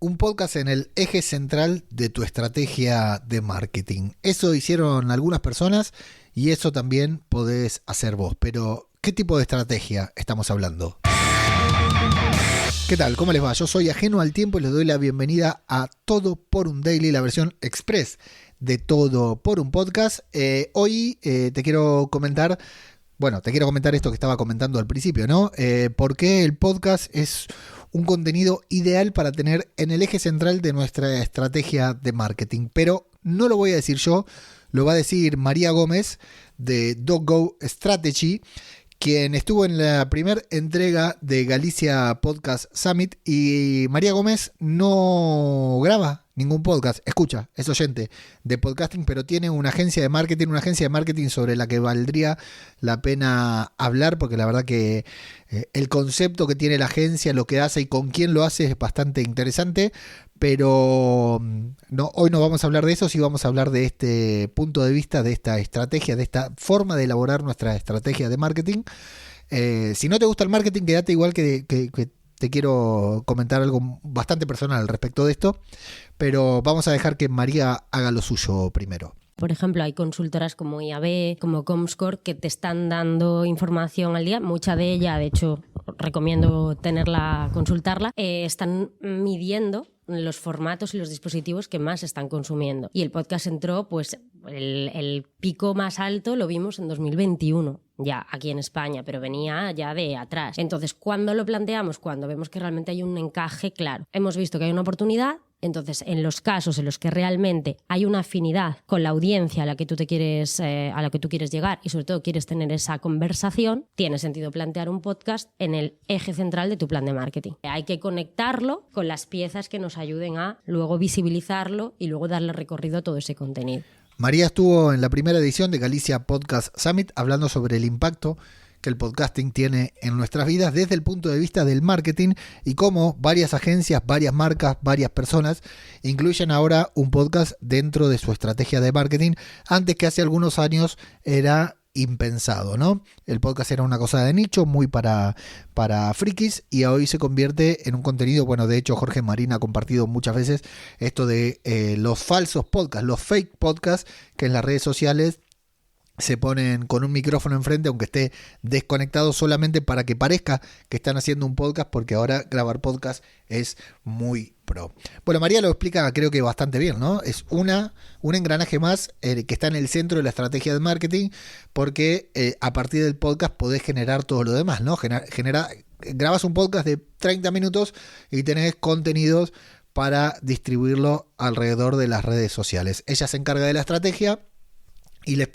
un podcast en el eje central de tu estrategia de marketing. Eso hicieron algunas personas y eso también podés hacer vos. Pero, ¿qué tipo de estrategia estamos hablando? ¿Qué tal? ¿Cómo les va? Yo soy Ajeno al Tiempo y les doy la bienvenida a Todo por un Daily, la versión express de Todo por un Podcast. Hoy te quiero comentar esto que estaba comentando al principio, ¿no? Por qué el podcast es un contenido ideal para tener en el eje central de nuestra estrategia de marketing. Pero no lo voy a decir yo, lo va a decir María Gómez de DocGo Strategy, quien estuvo en la primera entrega de Galicia Podcast Summit. Y María Gómez no graba ningún podcast, escucha, es oyente de podcasting, pero tiene una agencia de marketing sobre la que valdría la pena hablar, porque la verdad que el concepto que tiene la agencia, lo que hace y con quién lo hace es bastante interesante. Pero no, hoy no vamos a hablar de eso, sí vamos a hablar de este punto de vista, de esta estrategia, de esta forma de elaborar nuestra estrategia de marketing. Si no te gusta el marketing, quédate igual que te quiero comentar algo bastante personal al respecto de esto, pero vamos a dejar que María haga lo suyo primero. Por ejemplo, hay consultoras como IAB, como Comscore, que te están dando información al día. Mucha de ella, de hecho, recomiendo consultarla. Están midiendo los formatos y los dispositivos que más están consumiendo. Y el podcast entró, pues, el pico más alto lo vimos en 2021, ya aquí en España, pero venía ya de atrás. Entonces, cuando lo planteamos, cuando vemos que realmente hay un encaje claro, hemos visto que hay una oportunidad. Entonces, en los casos en los que realmente hay una afinidad con la audiencia a la que tú quieres llegar y sobre todo quieres tener esa conversación, tiene sentido plantear un podcast en el eje central de tu plan de marketing. Hay que conectarlo con las piezas que nos ayuden a luego visibilizarlo y luego darle recorrido a todo ese contenido. María estuvo en la primera edición de Galicia Podcast Summit hablando sobre el impacto que el podcasting tiene en nuestras vidas desde el punto de vista del marketing y cómo varias agencias, varias marcas, varias personas incluyen ahora un podcast dentro de su estrategia de marketing, antes que hace algunos años era impensado, ¿no? El podcast era una cosa de nicho, muy para frikis, y hoy se convierte en un contenido. Bueno, de hecho Jorge Marín ha compartido muchas veces esto de los falsos podcasts, los fake podcasts que en las redes sociales se ponen con un micrófono enfrente, aunque esté desconectado, solamente para que parezca que están haciendo un podcast, porque ahora grabar podcast es muy pro. Bueno, María lo explica creo que bastante bien, ¿no? Es un engranaje más que está en el centro de la estrategia de marketing, porque a partir del podcast podés generar todo lo demás, ¿no? Grabas un podcast de 30 minutos y tenés contenidos para distribuirlo alrededor de las redes sociales. Ella se encarga de la estrategia y les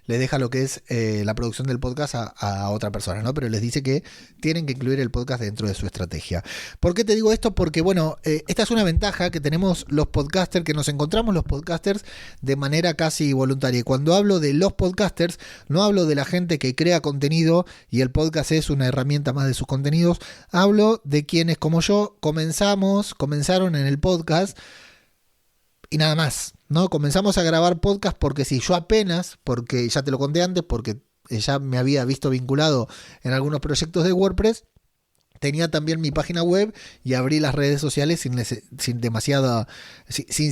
deja lo que es la producción del podcast a otra persona, ¿no? Pero les dice que tienen que incluir el podcast dentro de su estrategia. ¿Por qué te digo esto? Porque, bueno, esta es una ventaja que tenemos los podcasters, que nos encontramos los podcasters de manera casi voluntaria. Y cuando hablo de los podcasters, no hablo de la gente que crea contenido y el podcast es una herramienta más de sus contenidos. Hablo de quienes, como yo, comenzaron en el podcast y nada más, ¿no? Comenzamos a grabar podcast porque porque ya te lo conté antes, porque ya me había visto vinculado en algunos proyectos de WordPress, tenía también mi página web y abrí las redes sociales sin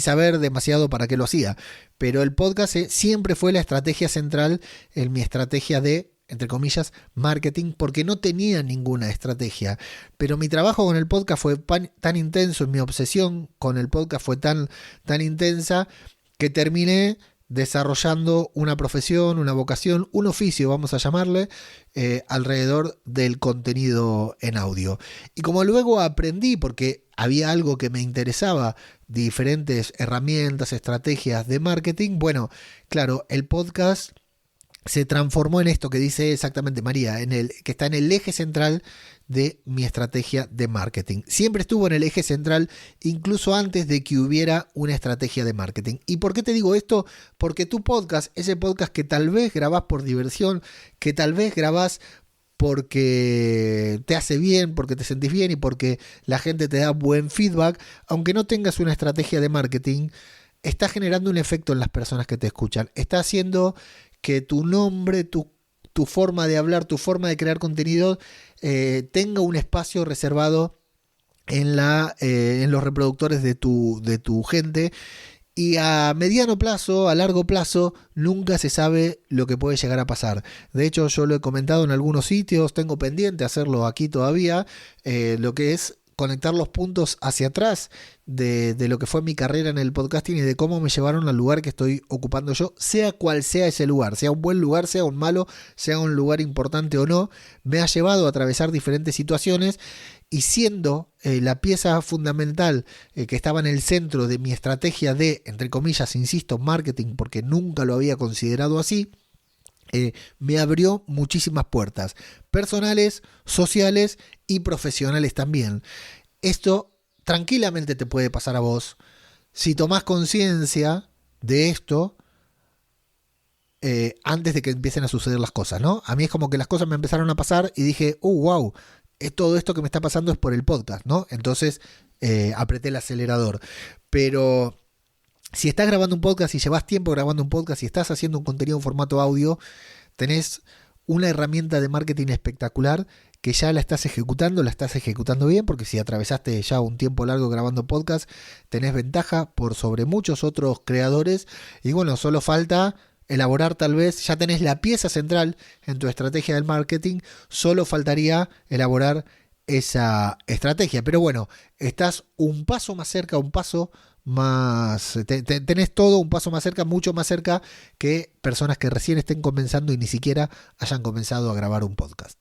saber demasiado para qué lo hacía. Pero el podcast siempre fue la estrategia central en mi estrategia de, entre comillas, marketing, porque no tenía ninguna estrategia. Pero mi trabajo con el podcast fue tan intenso, mi obsesión con el podcast fue tan intensa, que terminé desarrollando una profesión, una vocación, un oficio, vamos a llamarle, alrededor del contenido en audio. Y como luego aprendí, porque había algo que me interesaba, diferentes herramientas, estrategias de marketing, bueno, claro, el podcast se transformó en esto que dice exactamente María, que está en el eje central de mi estrategia de marketing. Siempre estuvo en el eje central, incluso antes de que hubiera una estrategia de marketing. ¿Y por qué te digo esto? Porque tu podcast, ese podcast que tal vez grabás por diversión, que tal vez grabás porque te hace bien, porque te sentís bien y porque la gente te da buen feedback, aunque no tengas una estrategia de marketing, está generando un efecto en las personas que te escuchan. Está haciendo que tu nombre, tu forma de hablar, tu forma de crear contenido tenga un espacio reservado en los reproductores de tu gente. Y a mediano plazo, a largo plazo, nunca se sabe lo que puede llegar a pasar. De hecho, yo lo he comentado en algunos sitios, tengo pendiente hacerlo aquí todavía, lo que es conectar los puntos hacia atrás de lo que fue mi carrera en el podcasting y de cómo me llevaron al lugar que estoy ocupando yo, sea cual sea ese lugar, sea un buen lugar, sea un malo, sea un lugar importante o no, me ha llevado a atravesar diferentes situaciones y siendo la pieza fundamental que estaba en el centro de mi estrategia de, entre comillas, insisto, marketing, porque nunca lo había considerado así, me abrió muchísimas puertas, personales, sociales y profesionales también. Esto tranquilamente te puede pasar a vos si tomás conciencia de esto antes de que empiecen a suceder las cosas, ¿no? A mí es como que las cosas me empezaron a pasar y dije, wow, todo esto que me está pasando es por el podcast, ¿no? Entonces apreté el acelerador. Pero si estás grabando un podcast y llevas tiempo grabando un podcast y estás haciendo un contenido en formato audio, tenés una herramienta de marketing espectacular que ya la estás ejecutando bien, porque si atravesaste ya un tiempo largo grabando podcast, tenés ventaja por sobre muchos otros creadores y bueno, solo falta elaborar tal vez, ya tenés la pieza central en tu estrategia del marketing, solo faltaría elaborar esa estrategia, pero bueno, estás un paso más cerca, un paso más, tenés todo un paso más cerca, mucho más cerca que personas que recién estén comenzando y ni siquiera hayan comenzado a grabar un podcast.